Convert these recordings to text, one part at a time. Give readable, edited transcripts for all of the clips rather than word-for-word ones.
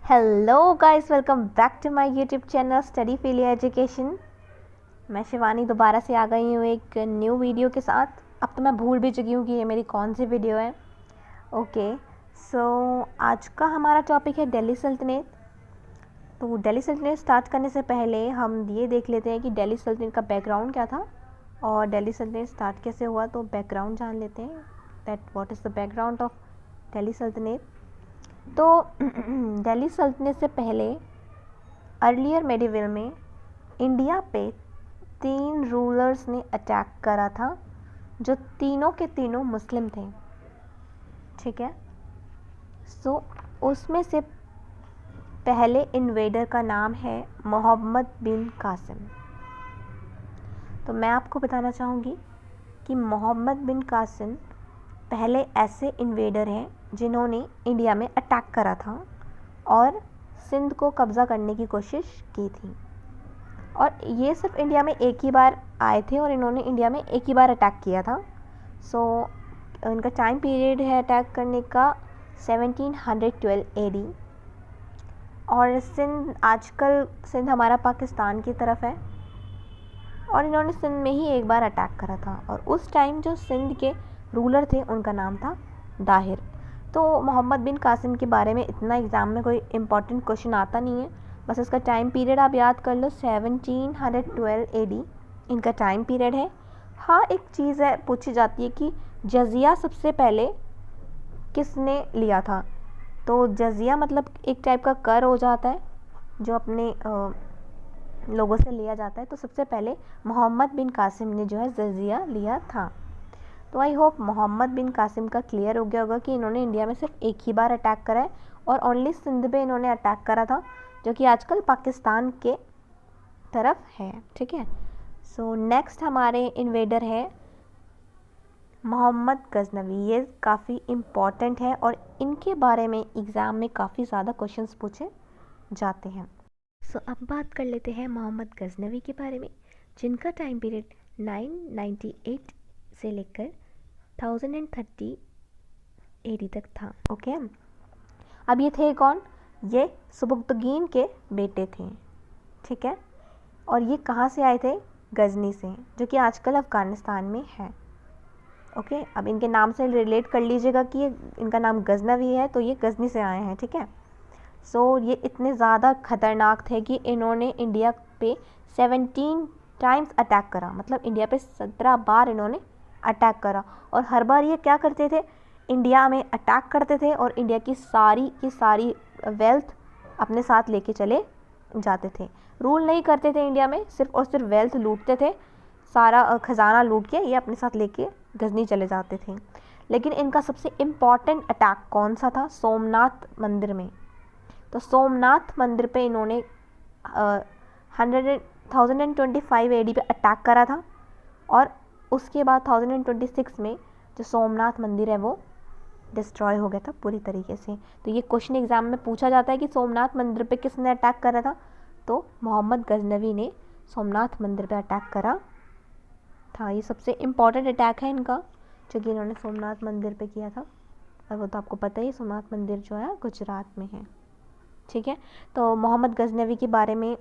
Hello guys, welcome back to my YouTube channel study failure education. मैं शिवानी दोबारा से आ गई हूँ एक न्यू वीडियो के साथ। अब तो मैं भूल भी चुकी हूँ कि ये मेरी कौन सी वीडियो है। ओके, सो आज का हमारा टॉपिक है दिल्ली सल्तनत। तो दिल्ली सल्तनत स्टार्ट करने से पहले हम ये देख लेते हैं कि दिल्ली सल्तनत का बैकग्राउंड क्या था और दिल्ली सल्तनत स्टार्ट कैसे हुआ। तो बैकग्राउंड जान लेते हैं, that what is the background of Delhi सल्तनत। तो दिल्ली सल्तनत से पहले अर्लियर मेडिवल में इंडिया पे 3 रूलर्स ने अटैक करा था, जो तीनों के तीनों मुस्लिम थे। ठीक है, सो उसमें से पहले इन्वेडर का नाम है मोहम्मद बिन कासिम। तो मैं आपको बताना चाहूँगी कि मोहम्मद बिन कासिम पहले ऐसे इन्वेडर हैं जिन्होंने इंडिया में अटैक करा था और सिंध को कब्ज़ा करने की कोशिश की थी। और ये सिर्फ इंडिया में एक ही बार आए थे और इन्होंने इंडिया में एक ही बार अटैक किया था। सो इनका टाइम पीरियड है अटैक करने का 1712 AD। और सिंध आजकल सिंध हमारा पाकिस्तान की तरफ है और इन्होंने सिंध में ही एक बार अटैक करा था। और उस टाइम जो सिंध के रूलर थे उनका नाम था दाहिर। तो मोहम्मद बिन कासिम के बारे में इतना एग्ज़ाम में कोई इम्पॉर्टेंट क्वेश्चन आता नहीं है, बस इसका टाइम पीरियड आप याद कर लो, 1712 AD इनका टाइम पीरियड है। हाँ, एक चीज़ है पूछी जाती है कि जजिया सबसे पहले किसने लिया था। तो जजिया मतलब एक टाइप का कर हो जाता है जो अपने लोगों से लिया जाता है। तो सबसे पहले मोहम्मद बिन कासिम ने जो है जजिया लिया था। तो आई होप मोहम्मद बिन कासिम का क्लियर हो गया होगा कि इन्होंने इंडिया में सिर्फ एक ही बार अटैक करा है और ओनली सिंध पे इन्होंने अटैक करा था, जो कि आजकल पाकिस्तान के तरफ है। ठीक है, सो नेक्स्ट हमारे इन्वेडर है मोहम्मद गजनवी। ये काफ़ी इम्पॉर्टेंट है और इनके बारे में एग्ज़ाम में काफ़ी ज़्यादा क्वेश्चंस पूछे जाते हैं। सो अब बात कर लेते हैं मोहम्मद गजनवी के बारे में, जिनका टाइम पीरियड 998 से लेकर 1030 AD तक था। ओके, अब ये थे कौन? ये सुबुक्तगीन के बेटे थे। ठीक है, और ये कहाँ से आए थे? गजनी से, जो कि आजकल अफ़गानिस्तान में है। ओके, अब इनके नाम से रिलेट कर लीजिएगा कि इनका नाम गजनवी है तो ये गजनी से आए हैं। ठीक है, सो ये इतने ज़्यादा ख़तरनाक थे कि इन्होंने इंडिया पे 17 टाइम्स अटैक करा। मतलब इंडिया पे 17 बार इन्होंने अटैक करा और हर बार ये क्या करते थे? इंडिया में अटैक करते थे और इंडिया की सारी वेल्थ अपने साथ लेके चले जाते थे। रूल नहीं करते थे इंडिया में, सिर्फ और सिर्फ वेल्थ लूटते थे। सारा ख़जाना लूट के ये अपने साथ लेके गजनी चले जाते थे। लेकिन इनका सबसे इम्पॉर्टेंट अटैक कौन सा था? सोमनाथ मंदिर में। तो सोमनाथ मंदिर पे इन्होंने 1025 AD पे अटैक करा था और उसके बाद 1026 में जो सोमनाथ मंदिर है वो डिस्ट्रॉय हो गया था पूरी तरीके से। तो ये क्वेश्चन एग्जाम में पूछा जाता है कि सोमनाथ मंदिर पे किसने अटैक करा था। तो मोहम्मद गजनवी ने सोमनाथ मंदिर पे अटैक करा था। ये सबसे इम्पॉर्टेंट अटैक है इनका, जो कि इन्होंने सोमनाथ मंदिर पे किया था। और वो तो आपको पता ही, सोमनाथ मंदिर जो है गुजरात में है। ठीक है, तो मोहम्मद गजनवी के बारे में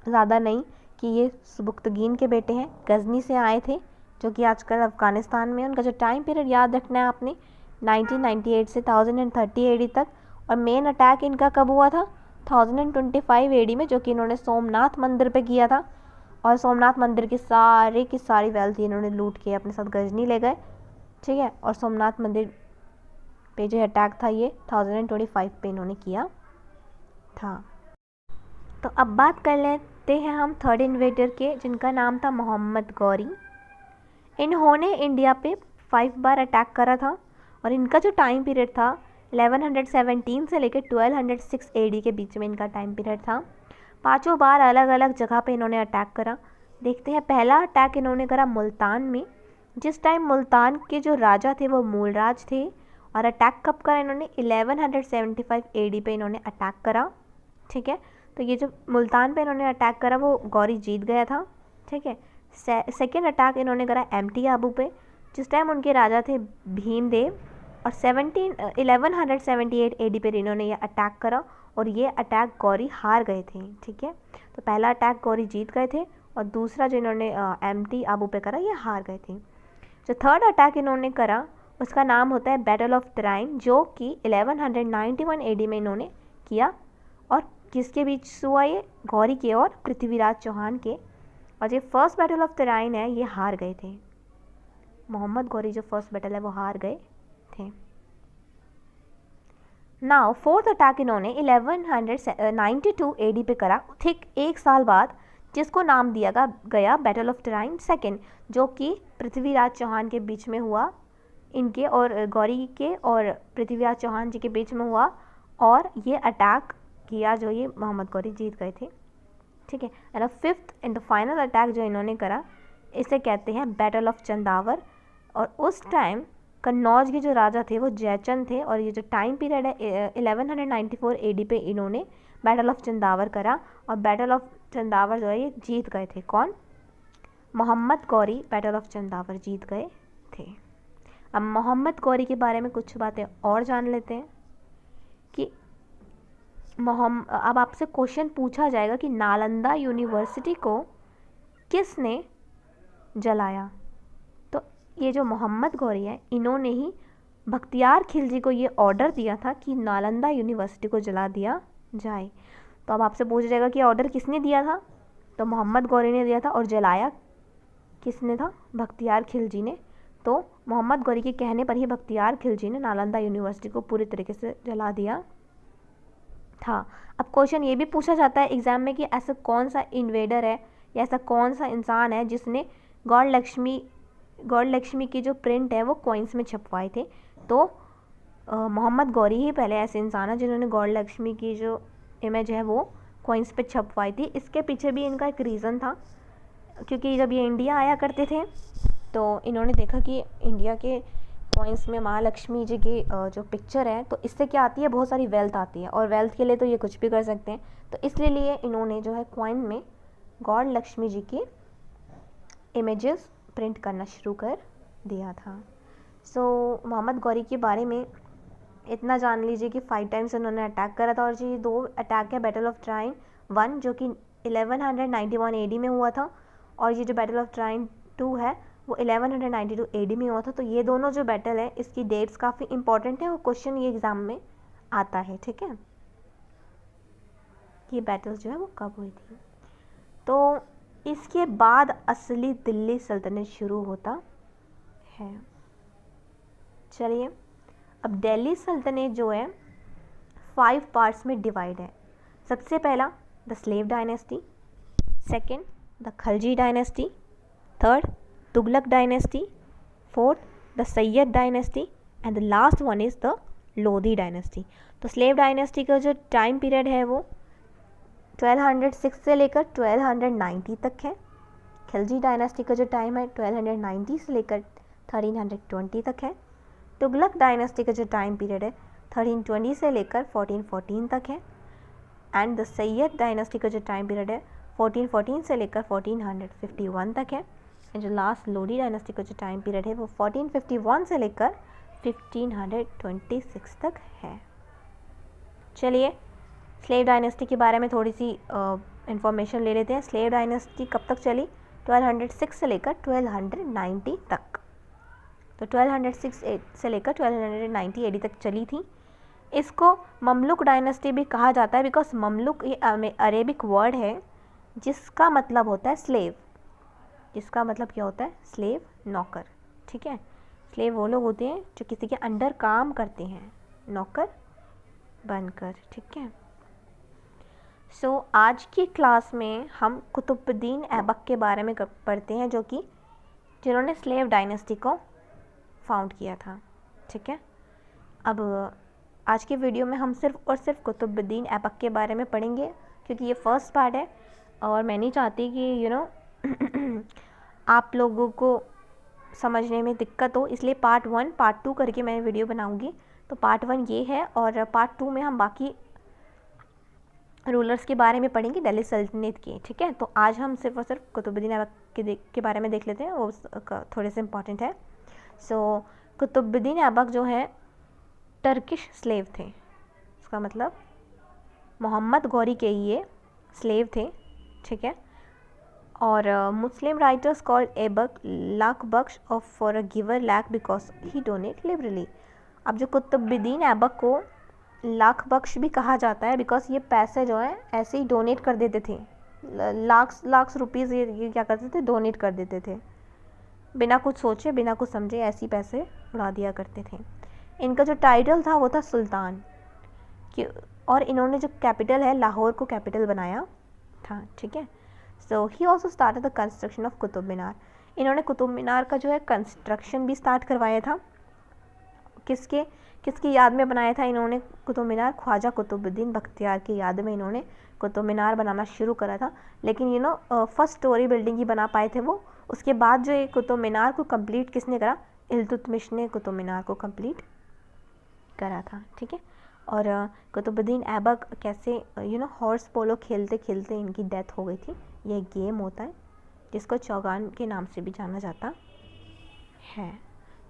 ज़्यादा नहीं कि ये सुबुक्तगीन के बेटे हैं, गजनी से आए थे, जो कि आजकल अफ़गानिस्तान में। उनका जो टाइम पीरियड याद रखना है आपने, 1998 से 1030 AD तक। और मेन अटैक इनका कब हुआ था? 1025 AD में, जो कि इन्होंने सोमनाथ मंदिर पे किया था। और सोमनाथ मंदिर की सारी वेल्थ इन्होंने लूट के अपने साथ गजनी ले गए। ठीक है, और सोमनाथ मंदिर पे जो अटैक था ये 1025 पे इन्होंने किया था। तो अब बात कर लेते हैं हम थर्ड इन्वेडर के, जिनका नाम था मोहम्मद गौरी। इन्होंने इंडिया पे 5 बार अटैक करा था और इनका जो टाइम पीरियड था 1117 से लेकर 1206 AD के बीच में इनका टाइम पीरियड था। 5 बार अलग अलग जगह पे इन्होंने अटैक करा। देखते हैं, पहला अटैक इन्होंने करा मुल्तान में, जिस टाइम मुल्तान के जो राजा थे वो मूलराज थे। और अटैक कब करा इन्होंने? 1175 AD पे इन्होंने अटैक करा। ठीक है, तो ये जो मुल्तान पे इन्होंने अटैक करा वो गौरी जीत गया था। ठीक है, सेकेंड अटैक इन्होंने करा एम्टी आबू पे, जिस टाइम उनके राजा थे भीमदेव। और 1178 AD पर इन्होंने ये अटैक करा और ये अटैक गौरी हार गए थे। ठीक है, तो पहला अटैक गौरी जीत गए थे और दूसरा जो इन्होंने एम्प्टी आबू पे करा ये हार गए थे। जो थर्ड अटैक इन्होंने करा उसका नाम होता है बैटल ऑफ तराइन, जो कि 1191 AD में इन्होंने किया और किसके बीच हुआ ये, गौरी के और पृथ्वीराज चौहान के। और ये फर्स्ट बैटल ऑफ तराइन है ये हार गए थे, मोहम्मद गौरी जो फर्स्ट बैटल है वो हार गए थे। नाउ फोर्थ अटैक इन्होंने 1192 AD पे करा, ठीक एक साल बाद, जिसको नाम दिया गया बैटल ऑफ तराइन सेकेंड, जो कि पृथ्वीराज चौहान के बीच में हुआ, इनके और गौरी के और पृथ्वीराज चौहान जी के बीच में हुआ और ये अटैक किया जो ये मोहम्मद गौरी जीत गए थे। ठीक है, and fifth and the final attack जो इन्होंने करा इसे कहते हैं बैटल ऑफ चंदावर। और उस टाइम कन्नौज के जो राजा थे वो जयचंद थे और ये जो टाइम पीरियड है 1194 AD पे इन्होंने बैटल ऑफ चंदावर करा और बैटल ऑफ चंदावर जो है ये जीत गए थे। कौन? मोहम्मद गौरी बैटल ऑफ चंदावर जीत गए थे। अब मोहम्मद गौरी के बारे में कुछ बातें और जान लेते हैं कि अब आपसे क्वेश्चन पूछा जाएगा कि नालंदा यूनिवर्सिटी को किसने जलाया, तो ये जो मोहम्मद गौरी है इन्होंने ही बख्तियार खिलजी को ये ऑर्डर दिया था कि नालंदा यूनिवर्सिटी को जला दिया जाए। तो अब आपसे पूछा जाएगा कि ऑर्डर किसने दिया था, तो मोहम्मद गौरी ने दिया था और जलाया किसने था, बख्तियार खिलजी ने। तो मोहम्मद गौरी के कहने पर ही बख्तियार खिलजी ने नालंदा यूनिवर्सिटी को पूरी तरीके से जला दिया था। अब क्वेश्चन ये भी पूछा जाता है एग्जाम में कि ऐसा कौन सा इन्वेडर है या ऐसा कौन सा इंसान है जिसने गौड़ लक्ष्मी की जो प्रिंट है वो कॉइन्स में छपवाए थे। तो मोहम्मद गौरी ही पहले ऐसे इंसान है जिन्होंने गौड़ लक्ष्मी की जो इमेज है वो कॉइन्स पे छपवाई थी। इसके पीछे भी इनका एक रीज़न था, क्योंकि जब ये इंडिया आया करते थे तो इन्होंने देखा कि इंडिया के कॉइन्स में महालक्ष्मी जी की जो पिक्चर है तो इससे क्या आती है, बहुत सारी वेल्थ आती है और वेल्थ के लिए तो ये कुछ भी कर सकते हैं। तो इसलिए इन्होंने जो है कॉइन में गौड़ लक्ष्मी जी की इमेजेस प्रिंट करना शुरू कर दिया था। सो मोहम्मद गौरी के बारे में इतना जान लीजिए कि 5 टाइम्स उन्होंने अटैक करा था और जी 2 अटैक है बैटल ऑफ तराइन 1 जो कि 1191 AD में हुआ था और ये जो बैटल ऑफ तराइन 2 है वो 1192 AD में हुआ था। तो ये दोनों जो बैटल है इसकी डेट्स काफ़ी इंपॉर्टेंट है और क्वेश्चन ये एग्ज़ाम में आता है। ठीक है, ये बैटल्स जो है वो कब हुई थी। तो इसके बाद असली दिल्ली सल्तनत शुरू होता है। चलिए, अब दिल्ली सल्तनत जो है 5 पार्ट्स में डिवाइड है। सबसे पहला the slave dynasty, second the Khalji dynasty, third Tughlaq dynasty, fourth the Syed dynasty and the last one is the Lodhi dynasty. तो स्लेव डायनेस्टी का जो टाइम पीरियड है वो 1206 से लेकर 1290 तक है। खिलजी डायनेस्टी का जो टाइम है 1290 से लेकर 1320 तक है। तुगलक डायनेस्टी का जो टाइम पीरियड है 1320 से लेकर 1414 तक है। एंड द सैयद डायनेस्टी का जो टाइम पीरियड है 1414 से लेकर 1451 तक है। एंड जो लास्ट लोधी डायनेस्टी का जो टाइम पीरियड है वो 1451 से लेकर 1526 तक है। चलिए, स्लेव डायनेस्टी के बारे में थोड़ी सी इंफॉर्मेशन ले लेते हैं। स्लेव डायनेस्टी कब तक चली? 1206 से लेकर 1290 तक। तो 1206 से लेकर 1290 AD तक चली थी। इसको ममलुक डायनेस्टी भी कहा जाता है बिकॉज ममलुक ये अरेबिक वर्ड है जिसका मतलब होता है स्लेव। जिसका मतलब क्या होता है? स्लेव, नौकर। ठीक है, स्लेव वो लोग होते हैं जो किसी के अंडर काम करते हैं, नौकर बनकर। ठीक है, सो आज की क्लास में हम कुतुबुद्दीन ऐबक के बारे में पढ़ते हैं जो कि जिन्होंने स्लेव डायनेस्टी को फाउंड किया था। ठीक है, अब आज की वीडियो में हम सिर्फ और सिर्फ कुतुबुद्दीन ऐबक के बारे में पढ़ेंगे क्योंकि ये फर्स्ट पार्ट है और मैं नहीं चाहती कि आप लोगों को समझने में दिक्कत हो, इसलिए पार्ट 1 पार्ट 2 करके मैं वीडियो बनाऊंगी। तो पार्ट 1 ये है और पार्ट 2 में हम बाकी रूलर्स के बारे में पढ़ेंगे दिल्ली सल्तनत के। ठीक है, तो आज हम सिर्फ और सिर्फ कुतुबुद्दीन ऐबक के बारे में देख लेते हैं, वो थोड़े से इम्पॉर्टेंट है। सो कुतुबुद्दीन ऐबक जो है टर्किश स्लेव थे। इसका मतलब मोहम्मद गौरी के ये स्लेव थे, ठीक है। और Muslim writers called Aibak Lakh Bakhsh of for a giver lakh because he donate liberally. अब जो कुतुबुद्दीन ऐबक को लाख बख्श भी कहा जाता है बिकॉज ये पैसे जो है ऐसे ही डोनेट कर देते थे, लाख रुपीज़ ये क्या करते थे, डोनेट कर देते थे, बिना कुछ सोचे बिना कुछ समझे ऐसे ही पैसे उड़ा दिया करते थे। इनका जो टाइटल था वो था सुल्तान कि, और इन्होंने जो कैपिटल है लाहौर को कैपिटल बनाया था, ठीक है। So he also started the construction of Qutub Minar. इन्होंने कुतुब मीनार का जो है कंस्ट्रक्शन भी स्टार्ट करवाया था। किसकी याद में बनाया था इन्होंने कुतुब मीनार? ख्वाजा कुतुबुद्दीन बख्तियार की याद में इन्होंने कुतुब मीनार बनाना शुरू करा था। लेकिन फर्स्ट स्टोरी बिल्डिंग ही बना पाए थे वो। उसके बाद जो ये कुतुब मीनार को कंप्लीट किसने करा? इल्तुतमिश ने कुतुब मीनार को कंप्लीट करा था, ठीक है। और कुतुबुद्दीन ऐबक कैसे हॉर्स पोलो खेलते खेलते इनकी डेथ हो गई थी। ये एक गेम होता है जिसको चौगान के नाम से भी जाना जाता है,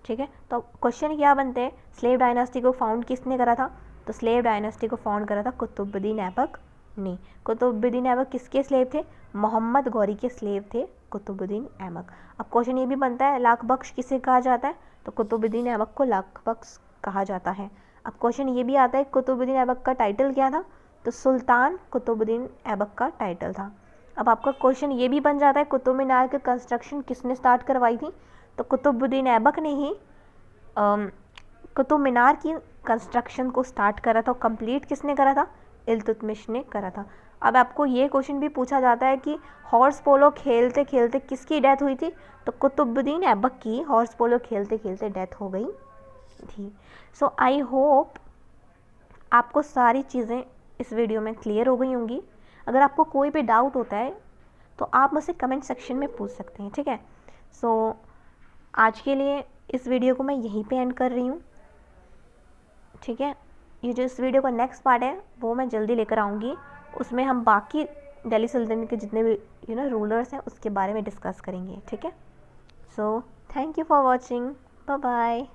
ठीक है। तो क्वेश्चन क्या बनते हैं, स्लेव डायनास्टी को फाउंड किसने करा था? तो स्लेव डायनास्टी को फाउंड करा था कुतुबुद्दीन ऐबक ने। कुतुबुद्दीन ऐबक किसके स्लेव थे? मोहम्मद गौरी के स्लेव थे कुतुबुद्दीन ऐबक। अब क्वेश्चन ये भी बनता है लाख बख्श किसे कहा जाता है? तो कुतुबुद्दीन ऐबक को लाख बख्श कहा जाता है। अब क्वेश्चन ये भी आता है कुतुबुद्दीन ऐबक का टाइटल क्या था? तो सुल्तान कुतुबुद्दीन ऐबक का टाइटल था। अब आपका क्वेश्चन ये भी बन जाता है कुतुब मीनार के कंस्ट्रक्शन किसने स्टार्ट करवाई थी? तो कुतुबुद्दीन ऐबक ने ही कुतुब मीनार की कंस्ट्रक्शन को स्टार्ट करा था। और कंप्लीट किसने करा था? इल्तुतमिश ने करा था। अब आपको ये क्वेश्चन भी पूछा जाता है कि हॉर्स पोलो खेलते खेलते किसकी डेथ हुई थी? तो कुतुबुद्दीन ऐबक की हॉर्स पोलो खेलते खेलते डेथ हो गई थी। सो आई होप आपको सारी चीज़ें इस वीडियो में क्लियर हो गई होंगी। अगर आपको कोई भी डाउट होता है तो आप मुझसे कमेंट सेक्शन में पूछ सकते हैं, ठीक है। सो आज के लिए इस वीडियो को मैं यहीं पे एंड कर रही हूँ, ठीक है। ये जो इस वीडियो का नेक्स्ट पार्ट है वो मैं जल्दी लेकर आऊँगी। उसमें हम बाकी दिल्ली सल्तनत के जितने भी रूलर्स हैं उसके बारे में डिस्कस करेंगे, ठीक है। So thank you for watching, bye bye.